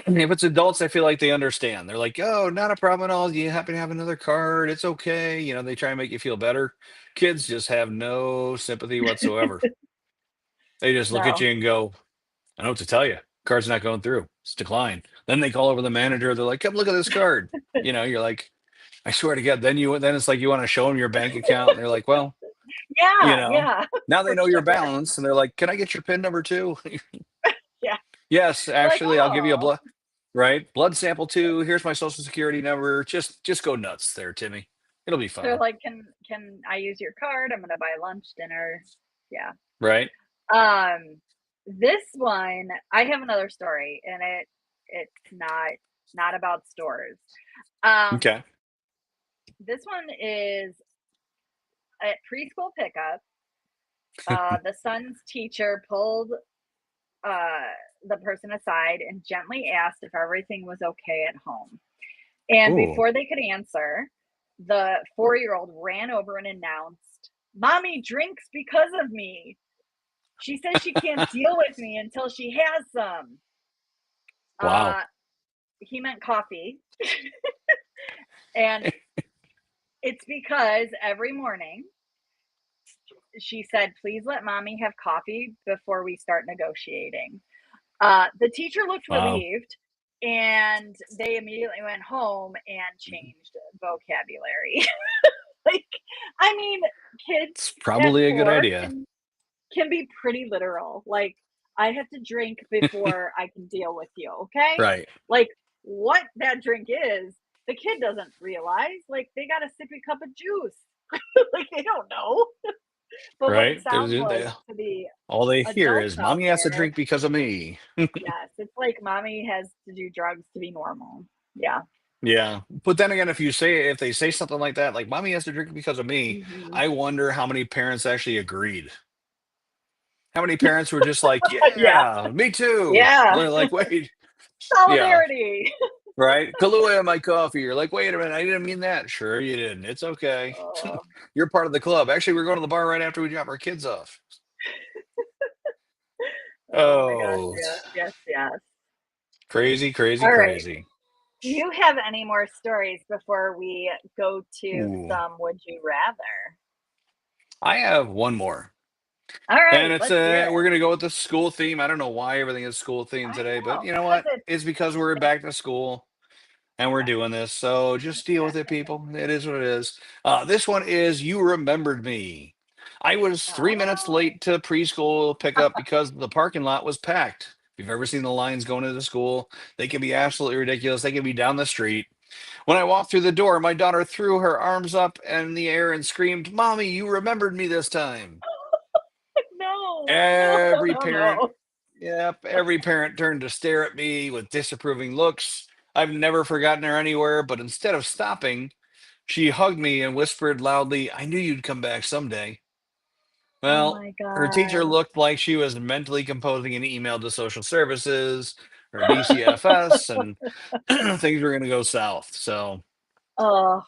If it's adults, I feel like they understand. They're like, oh, not a problem at all. You happen to have another card. It's okay. They try and make you feel better. Kids just have no sympathy whatsoever. They just look at No. you and go, I know what to tell you. Card's not going through. It's declined. Then they call over the manager. They're like, come look at this card. You're like, I swear to God. Then it's like you want to show them your bank account. And they're like, well, you Yeah, know, yeah, now they for know your sure. balance. And they're like, can I get your PIN number too? Yeah. Yes, Like, actually, I'll give you a oh, blood. Right? Blood sample too. Here's my social security number. Just go nuts there, Timmy. It'll be they're fine. like, can I use your card? I'm gonna buy lunch, dinner. Yeah. Right? Um, this one, I have another story, and it's not about stores. Um, Okay. this one is at preschool pickup. The son's teacher pulled uh the person aside and gently asked if everything was okay at home. And Oh, before they could answer, the 4-year-old ran over and announced, "Mommy drinks because of me. She says she can't deal with me until she has some." wow. Uh, he meant coffee. And it's because every morning she said, "Please let mommy have coffee before we start negotiating." The teacher looked Wow. relieved, and they immediately went home and changed vocabulary. Like, I mean, kids It's at probably a good 4 idea. can be pretty literal. Like, I have to drink before I can deal with you, okay? Right. Like, what that drink is, the kid doesn't realize. Like, they got a sippy cup of juice. Like, they don't know. But what it Right. sounds like to the All they hear adults is out mommy has to there, drink because of me. yes, it's like mommy has to do drugs to be normal. Yeah. Yeah. But then again, if they say something like that, like mommy has to drink because of me, Mhm. I wonder how many parents actually agreed. How many parents were just like, Yeah. yeah, me too. Yeah. They're like, wait, yeah, Solidarity. right. Kahlua in my coffee. You're like, wait a minute, I didn't mean that. Sure, you didn't. It's okay. Oh, You're part of the club. Actually, we're going to the bar right after we drop our kids off. oh my gosh. Oh, Yes, yes, yes. crazy, crazy, All right. crazy. Do you have any more stories before we go to Ooh, some would you rather? I have one more. All And right, it's let's hear we're it. gonna go with the school theme. I don't know why everything is school theme I today, but know, you know because what? It's because we're it's back to school and we're doing this. So just deal with back it, to it. people. It is what it is. This one is You Remembered Me. I was 3 minutes Oh. late to preschool pickup because the parking lot was packed. If you've ever seen the lines going into the school, they can be absolutely ridiculous. They can be down the street. When I walked through the door, my daughter threw her arms up in the air and screamed, Mommy, you remembered me this time. No, no, no, Every no, parent, no. yep, every parent turned to stare at me with disapproving looks. I've never forgotten her anywhere, but instead of stopping, she hugged me and whispered loudly, I knew you'd come back someday. Oh Well, my her teacher god. looked like she was mentally composing an email to social services or DCFS, and things were going to go south. So, Oh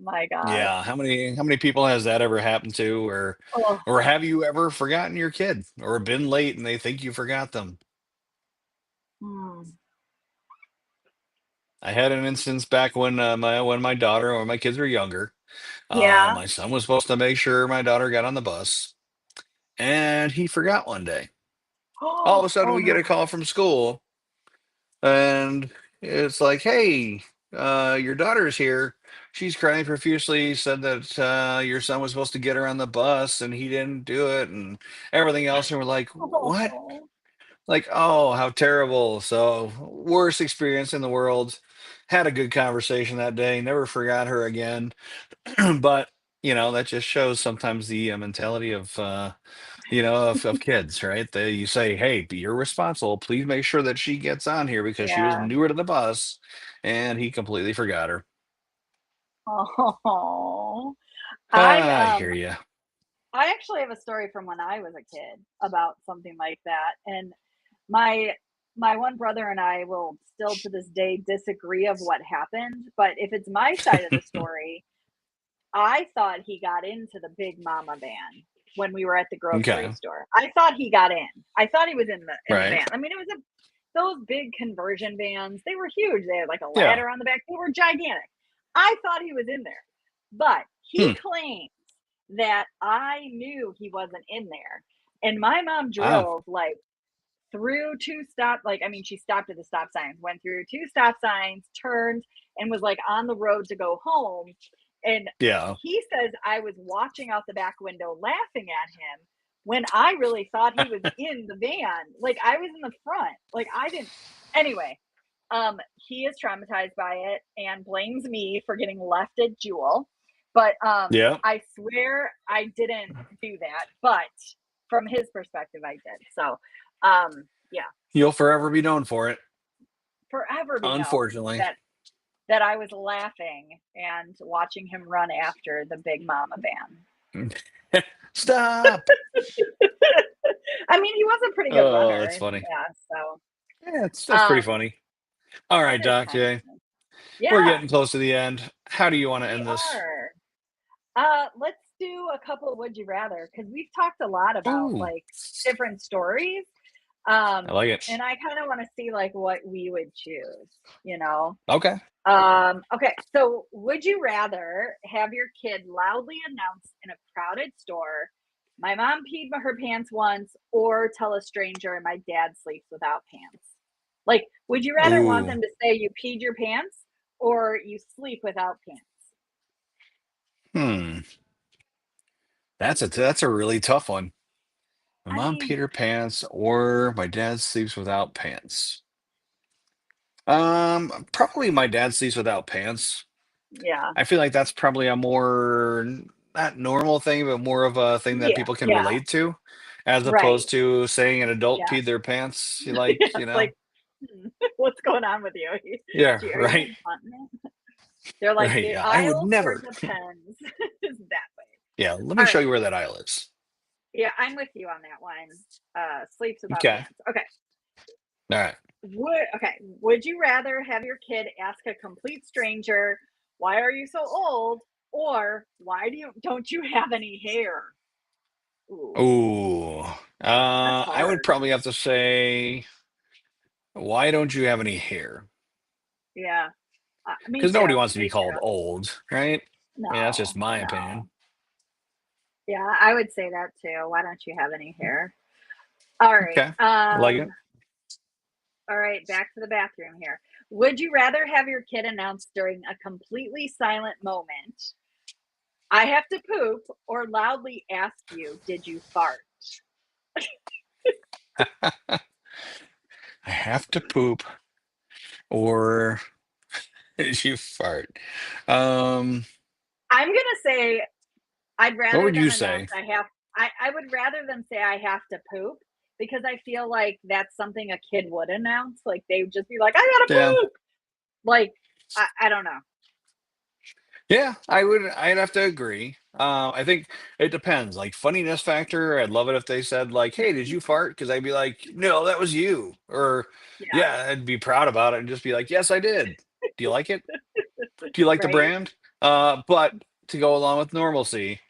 my gosh. yeah, how many people has that ever happened to, Oh, or have you ever forgotten your kid or been late and they think you forgot them? mm, I had an instance back when my daughter or my kids were younger. yeah. My son was supposed to make sure my daughter got on the bus, and he forgot one day. All of a sudden, Oh we get no. a call from school, and it's like, "Hey, your daughter's here. She's crying profusely. Said that your son was supposed to get her on the bus, and he didn't do it, and everything else." And we're like, "What?" Oh, Like, oh, how terrible. So, worst experience in the world. Had a good conversation that day. Never forgot her again. But that just shows sometimes the mentality of kids, right? You say, hey, you're responsible, please make sure that she gets on here because she was yeah. newer to the bus, and he completely forgot her. Oh. I I hear you. I actually have a story from when I was a kid about something like that. And my my one brother and I will still to this day disagree of what happened. But if it's my side of the story, I thought he got into the Big Mama van when we were at the grocery Okay. store. I thought he got in. I thought he was in the Right. van. I mean, it was those big conversion vans. They were huge. They had like a Yeah. ladder on the back. They were gigantic. I thought he was in there, but he Hmm. claims that I knew he wasn't in there. And my mom Oh. drove like through two stop, like, I mean, she stopped at the stop signs, went through two stop signs, turned, and was like on the road to go home. And Yeah. he says I was watching out the back window laughing at him when I really thought he was in the van. Like I was in the front. Like I didn't anyway. He is traumatized by it and blames me for getting left at Jewel. But Yeah. I swear I didn't do that. But from his perspective, I did. So yeah, You'll forever be known for it. forever be known Unfortunately. that I was laughing and watching him run after the Big Mama van. Stop. I mean, he was a pretty good Oh, runner. that's funny. Yeah, so Yeah, that's pretty funny. All right, that is Doc kind of J. funny. We're Yeah, getting close to the end. How do you want to we end this? are. Let's do a couple of would you rather because we've talked a lot about Ooh, like different stories. I like it. And I kind of want to see like what we would choose, you know. Okay. Okay, so would you rather have your kid loudly announce in a crowded store, my mom peed her pants once, or tell a stranger my dad sleeps without pants? Like, would you rather want Ooh. them to say you peed your pants or you sleep without pants? Hmm. That's a really tough one. My I mom mean, peed her pants, or my dad sleeps without pants. Probably my dad sleeps without pants. yeah. I feel like that's probably a more not normal thing, but more of a thing that Yeah, people can yeah, relate to, as right. opposed to saying an adult Yeah. peed their pants. You Yeah, like, it's like, what's going on with you? yeah, Are you right, incontinent? They're like, right, the yeah. I would aisle for never. the pens is that way. Yeah, let me All show right. you where that aisle is. Yeah, I'm with you on that one. Sleeps without Okay, pants. Okay. all right. Would you rather have your kid ask a complete stranger, "Why are you so old?" or "Why don't you have any hair?" Ooh, Ooh, that's I would hard. probably have to say, why don't you have any hair? Yeah, me Because nobody too. wants to be Me called too. old, right? Yeah, that's just No, my no. opinion. Yeah, I would say that too. Why don't you have any hair? All right. Okay, I like it. All right, back to the bathroom here. Would you rather have your kid announce during a completely silent moment, "I have to poop," or loudly ask you, "Did you fart?" I have to poop, or you fart. Um, I'm gonna say I'd what rather would you them announce say? I would rather them say I have to poop because I feel like that's something a kid would announce. Like they would just be like, "I gotta Yeah. poop." Like I don't know. Yeah, I would. I'd have to agree. I think it depends. Like funniness factor, I'd love it if they said like, "Hey, did you fart?" Because I'd be like, "No, that was you." Or, Yeah, yeah, I'd be proud about it and just be like, "Yes, I did." Do you like it? Do you like the right? brand? But to go along with normalcy,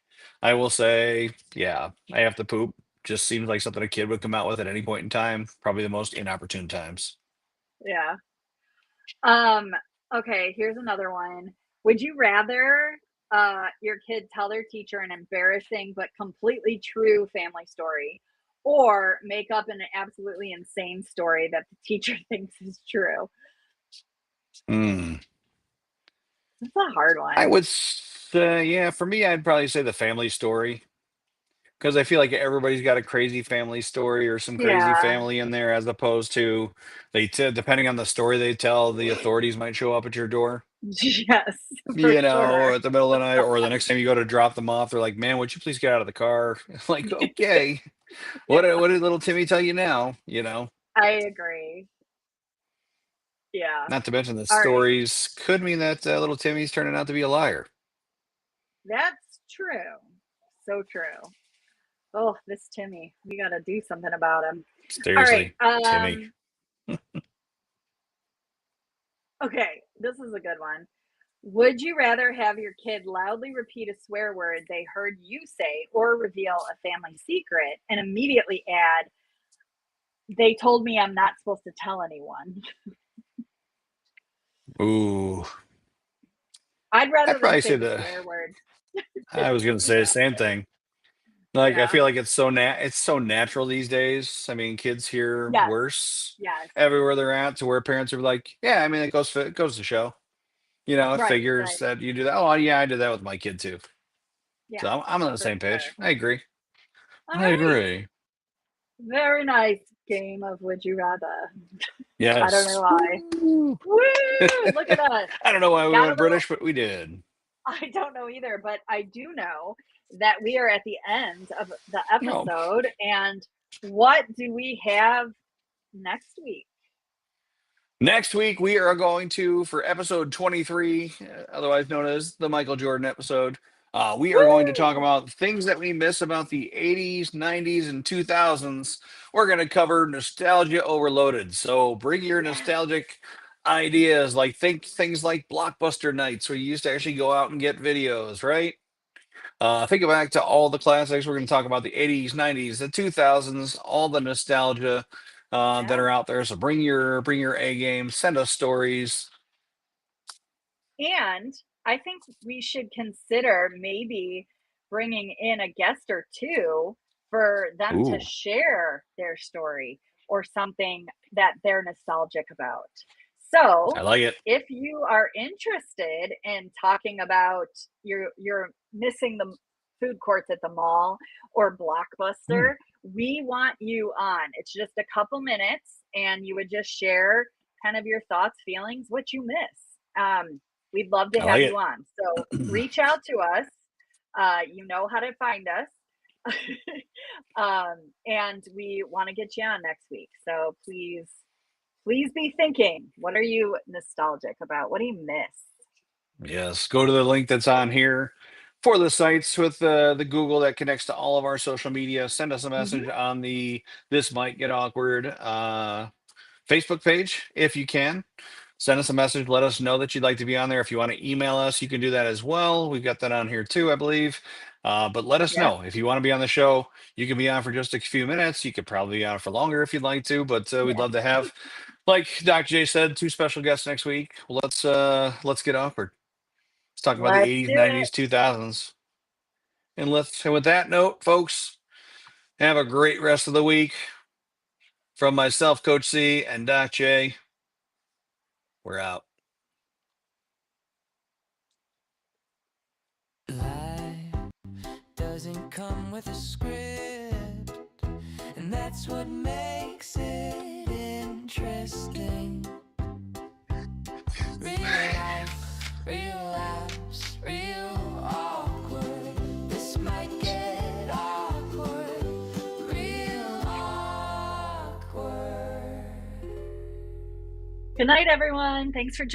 I will say, yeah, I have to poop. Just seems like something a kid would come out with at any point in time. Probably the most inopportune times. Yeah. Um, okay, here's another one. Would you rather your kid tell their teacher an embarrassing but completely true family story or make up an absolutely insane story that the teacher thinks is true? Hmm. That's a hard I one. would say, yeah, for me, I'd probably say the family story. Because I feel like everybody's got a crazy family story or some crazy Yeah. family in there, as opposed to depending on the story they tell, the authorities might show up at your door, Yes, for or sure. at the middle of the night, or the next time you go to drop them off, they're like, "Man, would you please get out of the car?" Like, okay, Yeah, what did little Timmy tell you now? You know, I agree. Yeah. not to mention the All right. stories could mean that little Timmy's turning out to be a liar. That's true. So true. Oh, this Timmy. We got to do something about him. All right. Seriously, Timmy. Okay, this is a good one. Would you rather have your kid loudly repeat a swear word they heard you say or reveal a family secret and immediately add, they told me I'm not supposed to tell anyone? Ooh, I'd rather I'd them probably say say the the. swear word. I was gonna say the Yeah. same thing. Like I Yeah. feel like it's so natural these days. I mean, kids hear Yes. worse Yes. everywhere they're at, to where parents are like, "Yeah, I mean, it goes to show." You know, it Right. figures Right. that you do that. Oh, yeah, I did that with my kid too. So Yes, I'm on the for same page. sure. I agree. All I right. agree. Very nice game of Would You Rather. I don't know Yes. why. Woo. Woo! Look at us. I don't know why we Got a went little, British, but we did. I don't know either, but I do know that we are at the end of the No. episode. And what do we have next week? Next week, we are going to, for episode 23, otherwise known as the Michael Jordan episode, we are going to talk Woo! about things that we miss about the 80s, 90s, and 2000s. We're going to cover nostalgia overloaded. So bring your Yeah. nostalgic ideas, like think things like Blockbuster nights, where you used to actually go out and get videos, right? Think back to all the classics. We're going to talk about the 80s, 90s, the 2000s, all the nostalgia that Yeah. are out there. So bring your A game. Send us stories. And I think we should consider maybe bringing in a guest or two for them to Ooh, share their story or something that they're nostalgic about. I So, like it. if you are interested in talking about you're missing the food courts at the mall or Mm, Blockbuster, we want you on. It's just a couple minutes and you would just share kind of your thoughts, feelings, what you miss. We'd love to I have like you it. on. So reach out to us. You know how to find us. And we want to get you on next week. So please be thinking, what are you nostalgic about? What do you miss? Yes, go to the link that's on here for the sites with the Google that connects to all of our social media. Send us a Hmm. message on the This Might Get Awkward Facebook page if you can. Send us a message. Let us know that you'd like to be on there. If you want to email us, you can do that as well. We've got that on here too, I believe. But let us Yep. know if you want to be on the show. You can be on for just a few minutes. You could probably be on for longer if you'd like to. But we'd Yeah. love to have, like Dr. J said, two special guests next week. Let's get awkward. Let's talk about the Let's 80s, do it. 90s, 2000s. And with that note, folks, have a great rest of the week. From myself, Coach C, and Doc J, we're out. Life doesn't come with a script, and that's what makes it interesting. Real life, real laughs, real awkward. This might get awkward, real awkward. Good night, everyone. Thanks for joining.